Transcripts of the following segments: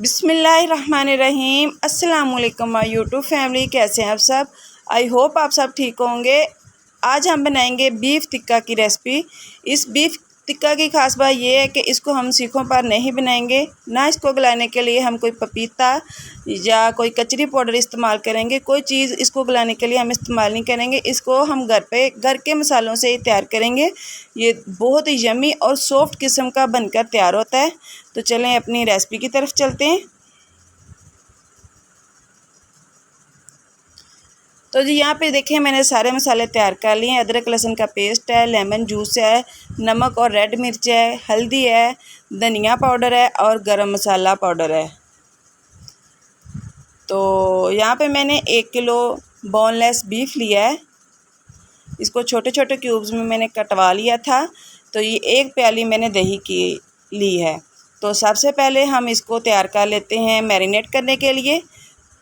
बिस्मिल्लाहिर्रहमानिर्रहीम। अस्सलाम वालेकुम माय यूट्यूब फैमिली, कैसे हैं आप सब। आई होप आप सब ठीक होंगे। आज हम बनाएंगे बीफ टिक्का की रेसिपी। इस बीफ टिक्का की खास बात यह है कि इसको हम सीखों पर नहीं बनाएंगे, ना इसको गलाने के लिए हम कोई पपीता या कोई कचरी पाउडर इस्तेमाल करेंगे। कोई चीज़ इसको गलाने के लिए हम इस्तेमाल नहीं करेंगे। इसको हम घर के मसालों से ही तैयार करेंगे। ये बहुत ही यमी और सॉफ्ट किस्म का बनकर तैयार होता है। तो चलें अपनी रेसिपी की तरफ चलते हैं। तो जी यहाँ पे देखें, मैंने सारे मसाले तैयार कर लिए हैं। अदरक लहसुन का पेस्ट है, लेमन जूस है, नमक और रेड मिर्च है, हल्दी है, धनिया पाउडर है और गरम मसाला पाउडर है। तो यहाँ पे मैंने 1 किलो बोनलेस बीफ लिया है। इसको छोटे छोटे क्यूब्स में मैंने कटवा लिया था। तो ये 1 प्याली मैंने दही की ली है। तो सबसे पहले हम इसको तैयार कर लेते हैं मैरिनेट करने के लिए।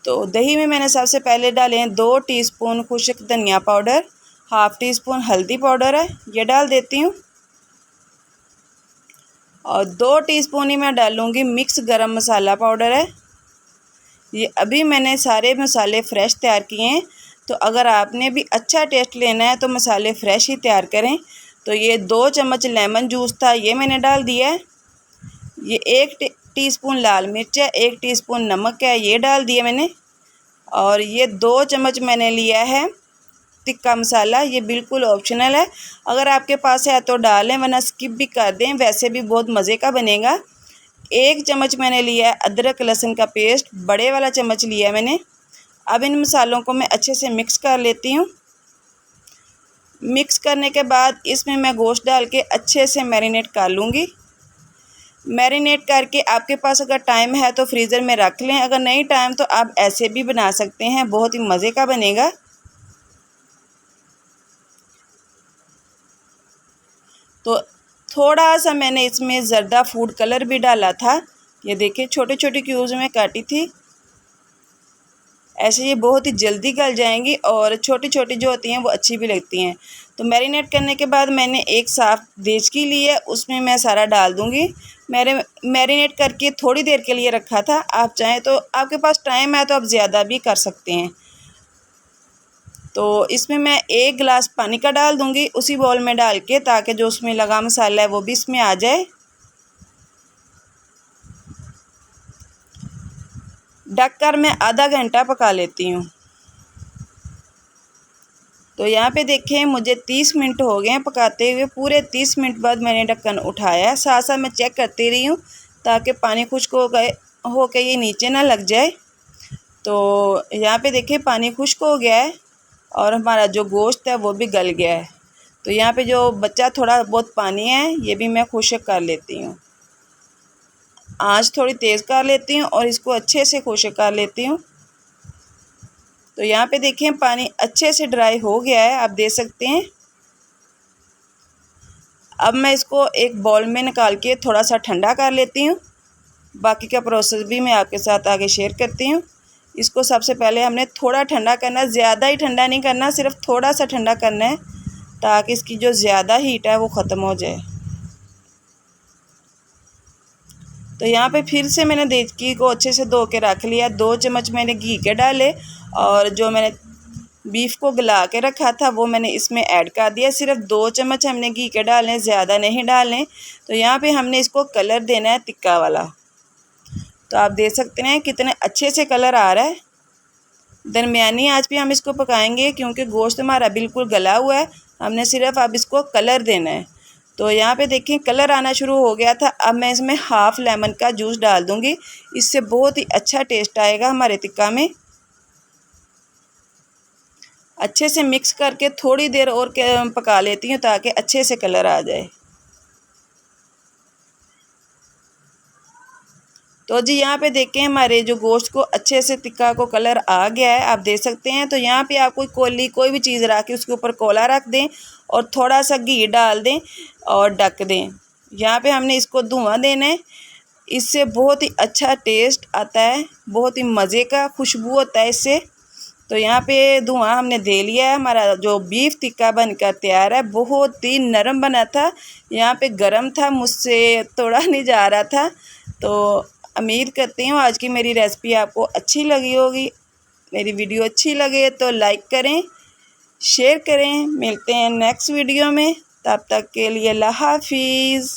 तो दही में मैंने सबसे पहले डाले हैं 2 टीस्पून खुश्क धनिया पाउडर, हाफ़ टी स्पून हल्दी पाउडर है, ये डाल देती हूँ। और 2 टीस्पून ही मैं डालूँगी मिक्स गरम मसाला पाउडर है। ये अभी मैंने सारे मसाले फ़्रेश तैयार किए हैं। तो अगर आपने भी अच्छा टेस्ट लेना है तो मसाले फ़्रेश ही तैयार करें। तो ये 2 चम्मच लेमन जूस था, ये मैंने डाल दिया है। ये 1 टीस्पून लाल मिर्च है, 1 टीस्पून नमक है, ये डाल दिया मैंने। और ये 2 चम्मच मैंने लिया है टिक्का मसाला, ये बिल्कुल ऑप्शनल है। अगर आपके पास है तो डालें, वरना स्किप भी कर दें, वैसे भी बहुत मज़े का बनेगा। 1 चम्मच मैंने लिया है अदरक लहसुन का पेस्ट, बड़े वाला चम्मच लिया है मैंने। अब इन मसालों को मैं अच्छे से मिक्स कर लेती हूँ। मिक्स करने के बाद इसमें मैं गोश्त डाल के अच्छे से मैरिनेट कर लूँगी। मैरिनेट करके आपके पास अगर टाइम है तो फ्रीज़र में रख लें, अगर नहीं टाइम तो आप ऐसे भी बना सकते हैं, बहुत ही मज़े का बनेगा। तो थोड़ा सा मैंने इसमें ज़र्दा फूड कलर भी डाला था। ये देखिए छोटे छोटे क्यूब्स में काटी थी। ऐसे ये बहुत ही जल्दी गल जाएंगी और छोटी छोटी जो होती हैं वो अच्छी भी लगती हैं। तो मैरिनेट करने के बाद मैंने एक साफ़ देचकी ली है, उसमें मैं सारा डाल दूँगी। मैरिनेट करके थोड़ी देर के लिए रखा था। आप चाहें तो, आपके पास टाइम है तो आप ज़्यादा भी कर सकते हैं। तो इसमें मैं 1 गिलास पानी का डाल दूँगी उसी बाउल में डाल के, ताकि जो उसमें लगा मसाला है वो भी इसमें आ जाए। ढककर मैं आधा घंटा पका लेती हूँ। तो यहाँ पे देखें, मुझे 30 मिनट हो गए हैं पकाते हुए। पूरे 30 मिनट बाद मैंने ढक्कन उठाया। साथ साथ मैं चेक करती रही हूँ ताकि पानी खुश्क हो के ये नीचे ना लग जाए। तो यहाँ पे देखिए पानी खुश्क हो गया है और हमारा जो गोश्त है वो भी गल गया है। तो यहाँ पे जो बचा थोड़ा बहुत पानी है, ये भी मैं खुश्क कर लेती हूँ। आँच थोड़ी तेज़ कर लेती हूँ और इसको अच्छे से खुश्क कर लेती हूँ। तो यहाँ पे देखें पानी अच्छे से ड्राई हो गया है, आप देख सकते हैं। अब मैं इसको एक बाउल में निकाल के थोड़ा सा ठंडा कर लेती हूँ। बाकी का प्रोसेस भी मैं आपके साथ आगे शेयर करती हूँ। इसको सबसे पहले हमने थोड़ा ठंडा करना है, ज़्यादा ही ठंडा नहीं करना, सिर्फ थोड़ा सा ठंडा करना है ताकि इसकी जो ज़्यादा हीट है वो ख़त्म हो जाए। तो यहाँ पे फिर से मैंने देचकी को अच्छे से धो के रख लिया। 2 चम्मच मैंने घी के डाले और जो मैंने बीफ को गला के रखा था वो मैंने इसमें ऐड कर दिया। सिर्फ 2 चम्मच हमने घी के डालने, ज़्यादा नहीं डालने। तो यहाँ पे हमने इसको कलर देना है टिक्का वाला। तो आप देख सकते हैं कितने अच्छे से कलर आ रहा है। दरमियानी आंच पे हम इसको पकाएंगे क्योंकि गोश्त हमारा बिल्कुल गला हुआ है। हमने सिर्फ अब इसको कलर देना है। तो यहाँ पे देखें कलर आना शुरू हो गया था। अब मैं इसमें हाफ़ लेमन का जूस डाल दूँगी, इससे बहुत ही अच्छा टेस्ट आएगा हमारे टिक्का में। अच्छे से मिक्स करके थोड़ी देर और पका लेती हूँ ताकि अच्छे से कलर आ जाए। तो जी यहाँ पे देखें हमारे जो गोश्त को अच्छे से टिक्का को कलर आ गया है, आप देख सकते हैं। तो यहाँ पे आप कोई भी चीज़ रख के उसके ऊपर कोला रख दें और थोड़ा सा घी डाल दें और ढक दें। यहाँ पे हमने इसको धुआं देना है, इससे बहुत ही अच्छा टेस्ट आता है, बहुत ही मज़े का खुशबू होता है इससे। तो यहाँ पे धुआं हमने दे लिया है। हमारा जो बीफ टिक्का बनकर तैयार है, बहुत ही नरम बना था। यहाँ पे गरम था, मुझसे तोड़ा नहीं जा रहा था। तो उम्मीद करती हूँ आज की मेरी रेसिपी आपको अच्छी लगी होगी। मेरी वीडियो अच्छी लगे तो लाइक करें, शेयर करें। मिलते हैं नेक्स्ट वीडियो में, तब तक के लिए अल्लाह हाफिज़।